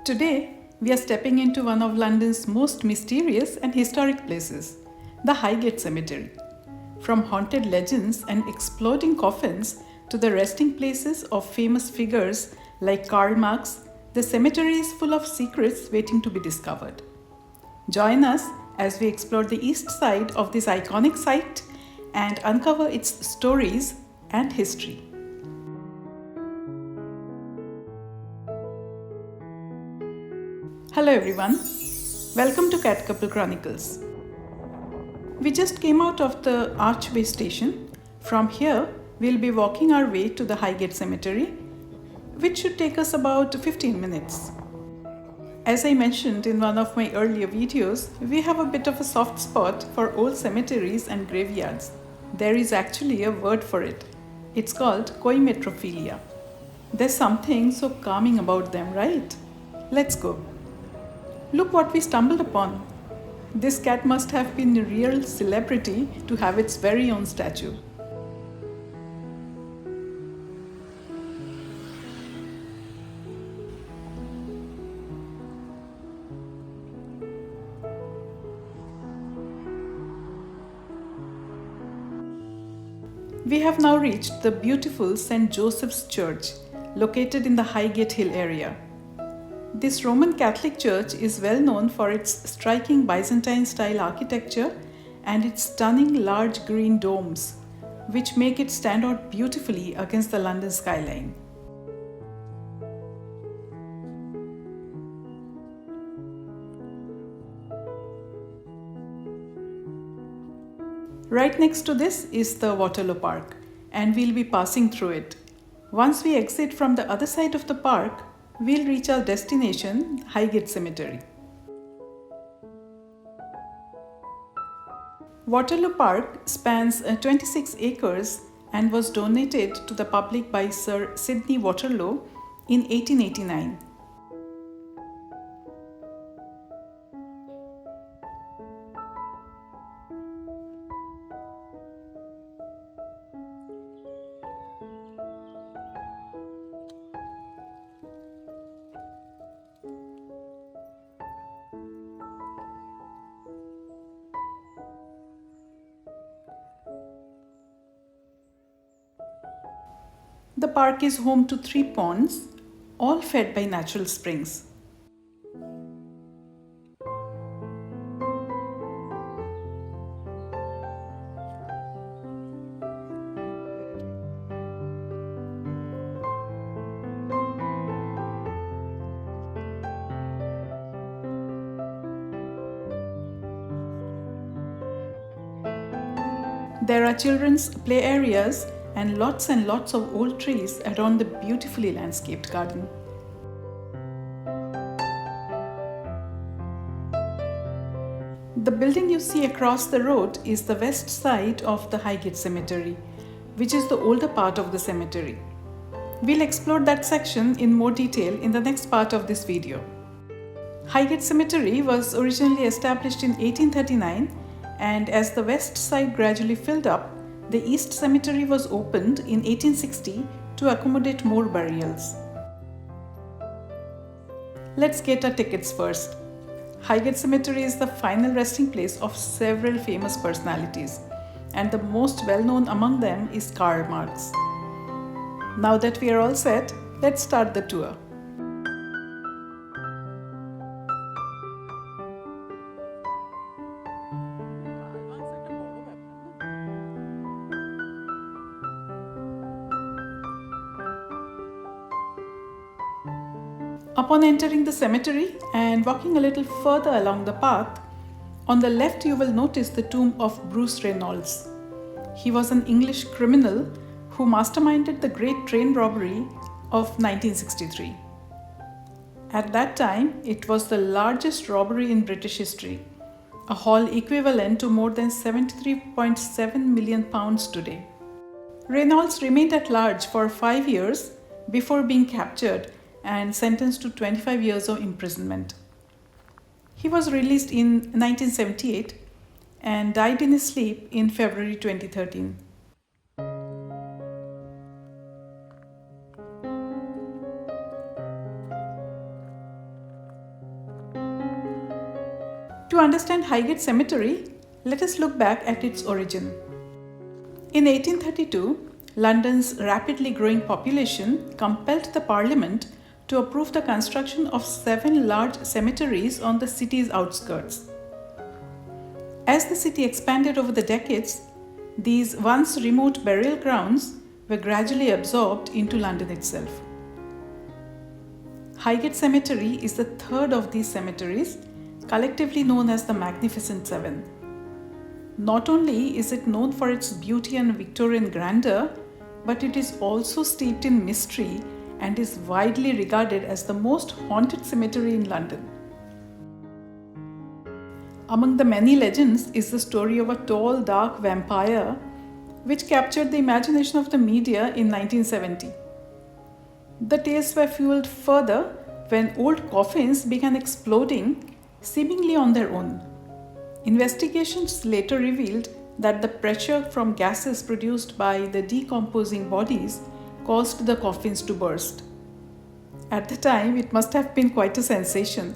Today, we are stepping into one of London's most mysterious and historic places, the Highgate Cemetery. From haunted legends and exploding coffins to the resting places of famous figures like Karl Marx, the cemetery is full of secrets waiting to be discovered. Join us as we explore the east side of this iconic site and uncover its stories and history. Hello everyone, welcome to Cat Couple Chronicles. We just came out of the Archway station. From here, we'll be walking our way to the Highgate Cemetery, which should take us about 15 minutes. As I mentioned in one of my earlier videos, we have a bit of a soft spot for old cemeteries and graveyards. There is actually a word for it. It's called coimetrophilia. There's something so calming about them, right? Let's go. Look what we stumbled upon. This cat must have been a real celebrity to have its very own statue. We have now reached the beautiful St. Joseph's Church, located in the Highgate Hill area. This Roman Catholic church is well known for its striking Byzantine-style architecture and its stunning large green domes, which make it stand out beautifully against the London skyline. Right next to this is the Waterlow Park, and we'll be passing through it. Once we exit from the other side of the park, we'll reach our destination, Highgate Cemetery. Waterlow Park spans 26 acres and was donated to the public by Sir Sidney Waterlow in 1889. The park is home to 3 ponds, all fed by natural springs. There are children's play areas and lots of old trees around the beautifully landscaped garden. The building you see across the road is the west side of the Highgate Cemetery, which is the older part of the cemetery. We'll explore that section in more detail in the next part of this video. Highgate Cemetery was originally established in 1839, and as the west side gradually filled up, the East Cemetery was opened in 1860 to accommodate more burials. Let's get our tickets first. Highgate Cemetery is the final resting place of several famous personalities, and the most well-known among them is Karl Marx. Now that we are all set, let's start the tour. Upon entering the cemetery and walking a little further along the path, on the left you will notice the tomb of Bruce Reynolds. He was an English criminal who masterminded the Great Train Robbery of 1963. At that time, it was the largest robbery in British history, a haul equivalent to more than £73.7 million today. Reynolds remained at large for 5 years before being captured and sentenced to 25 years of imprisonment. He was released in 1978 and died in his sleep in February 2013. To understand Highgate Cemetery, let us look back at its origin. In 1832, London's rapidly growing population compelled the Parliament to approve the construction of 7 large cemeteries on the city's outskirts. As the city expanded over the decades, these once remote burial grounds were gradually absorbed into London itself. Highgate Cemetery is the third of these cemeteries, collectively known as the Magnificent Seven. Not only is it known for its beauty and Victorian grandeur, but it is also steeped in mystery and is widely regarded as the most haunted cemetery in London. Among the many legends is the story of a tall, dark vampire which captured the imagination of the media in 1970. The tales were fueled further when old coffins began exploding, seemingly on their own. Investigations later revealed that the pressure from gases produced by the decomposing bodies caused the coffins to burst. At the time, it must have been quite a sensation.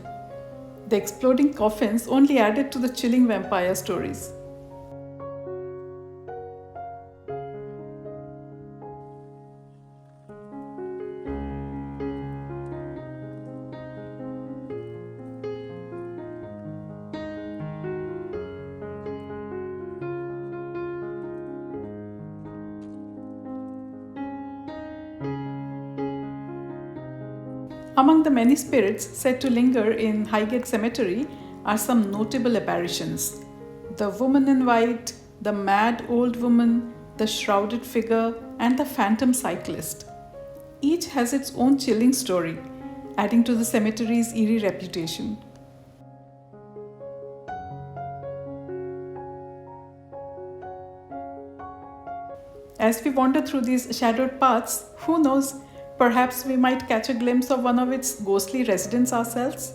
The exploding coffins only added to the chilling vampire stories. Among the many spirits said to linger in Highgate Cemetery are some notable apparitions. The woman in white, the mad old woman, the shrouded figure, and the phantom cyclist. Each has its own chilling story, adding to the cemetery's eerie reputation. As we wander through these shadowed paths, who knows, perhaps we might catch a glimpse of one of its ghostly residents ourselves.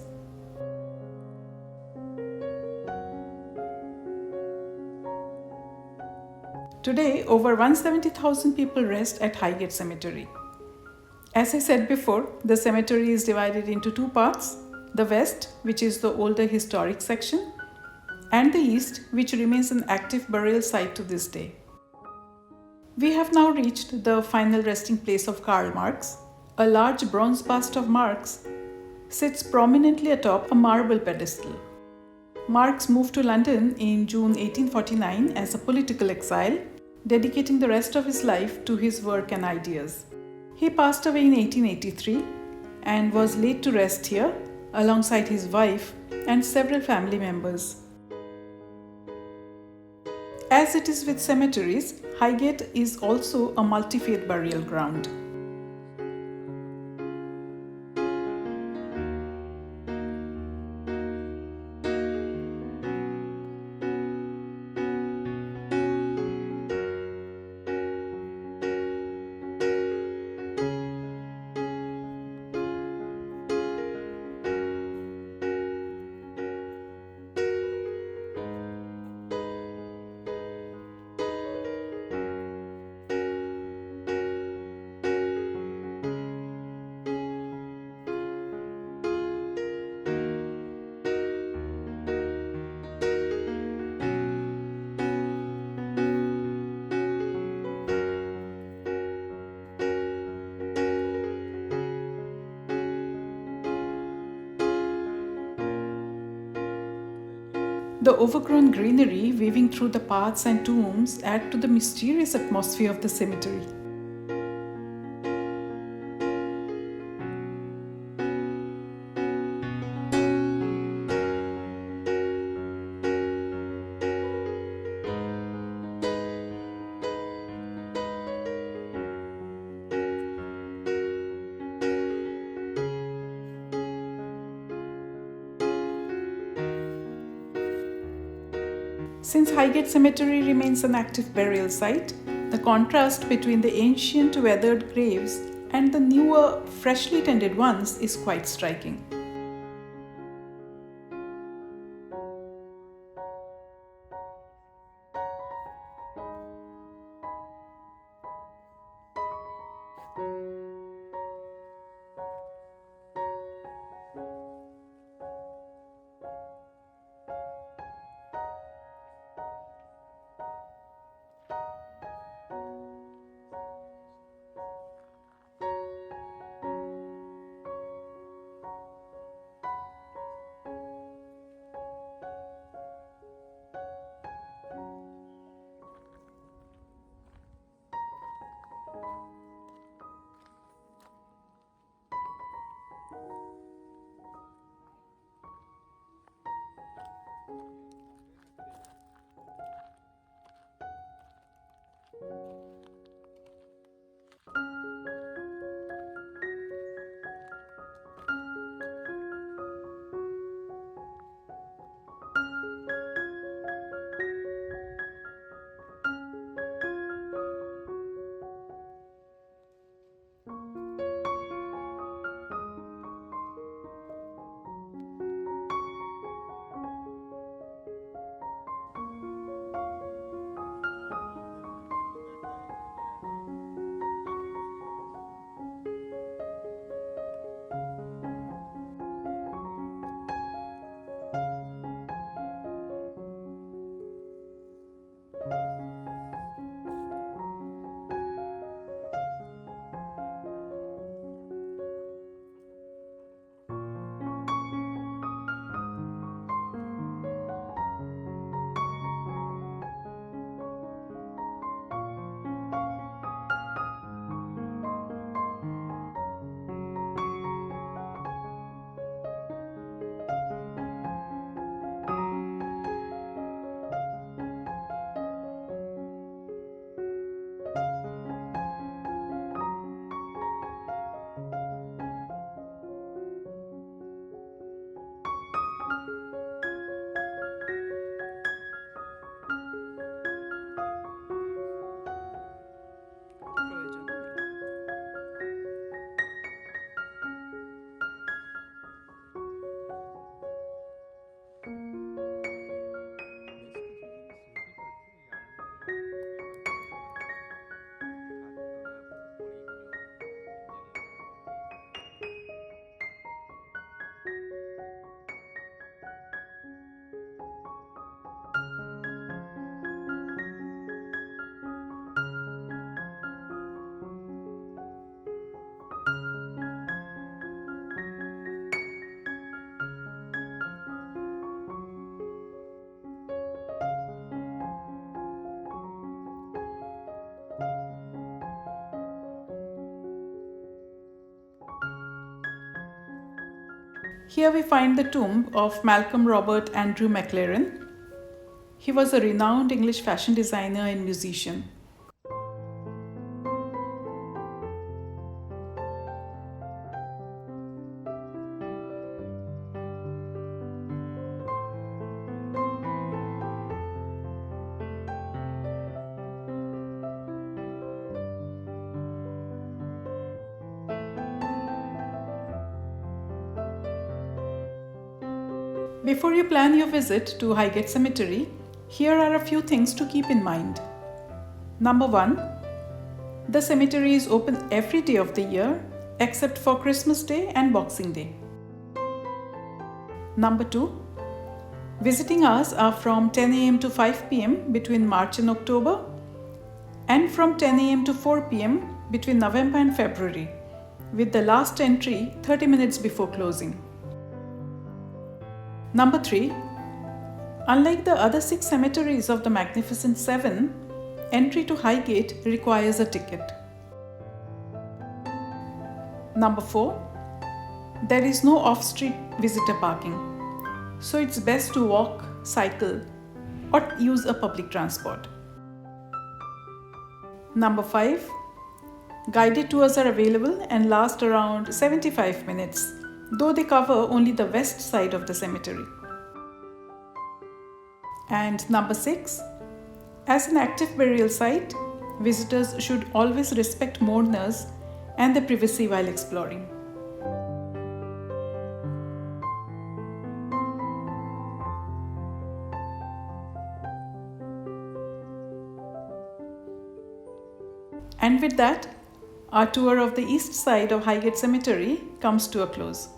Today, over 170,000 people rest at Highgate Cemetery. As I said before, the cemetery is divided into 2 parts: the west, which is the older historic section, and the east, which remains an active burial site to this day. We have now reached the final resting place of Karl Marx. A large bronze bust of Marx sits prominently atop a marble pedestal. Marx moved to London in June 1849 as a political exile, dedicating the rest of his life to his work and ideas. He passed away in 1883 and was laid to rest here alongside his wife and several family members. As it is with cemeteries, Highgate is also a multi-faith burial ground. The overgrown greenery weaving through the paths and tombs add to the mysterious atmosphere of the cemetery. Since Highgate Cemetery remains an active burial site, the contrast between the ancient weathered graves and the newer, freshly tended ones is quite striking. Here we find the tomb of Malcolm Robert Andrew McLaren. He was a renowned English fashion designer and musician. Before you plan your visit to Highgate Cemetery, here are a few things to keep in mind. Number 1. The cemetery is open every day of the year except for Christmas Day and Boxing Day. Number 2. Visiting hours are from 10 a.m. to 5 p.m. between March and October, and from 10 a.m. to 4 p.m. between November and February, with the last entry 30 minutes before closing. Number 3. Unlike the other 6 cemeteries of the Magnificent Seven, entry to Highgate requires a ticket. Number 4. There is no off-street visitor parking, so it's best to walk, cycle, or use a public transport. Number 5. Guided tours are available and last around 75 minutes, though they cover only the west side of the cemetery. And number 6. As an active burial site, visitors should always respect mourners and their privacy while exploring. And with that, our tour of the east side of Highgate Cemetery comes to a close.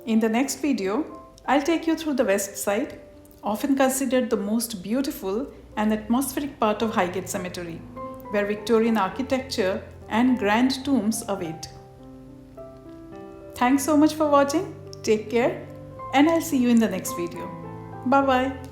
In the next video, I'll take you through the west side, often considered the most beautiful and atmospheric part of Highgate Cemetery, where Victorian architecture and grand tombs await. Thanks so much for watching, take care, and I'll see you in the next video. Bye bye.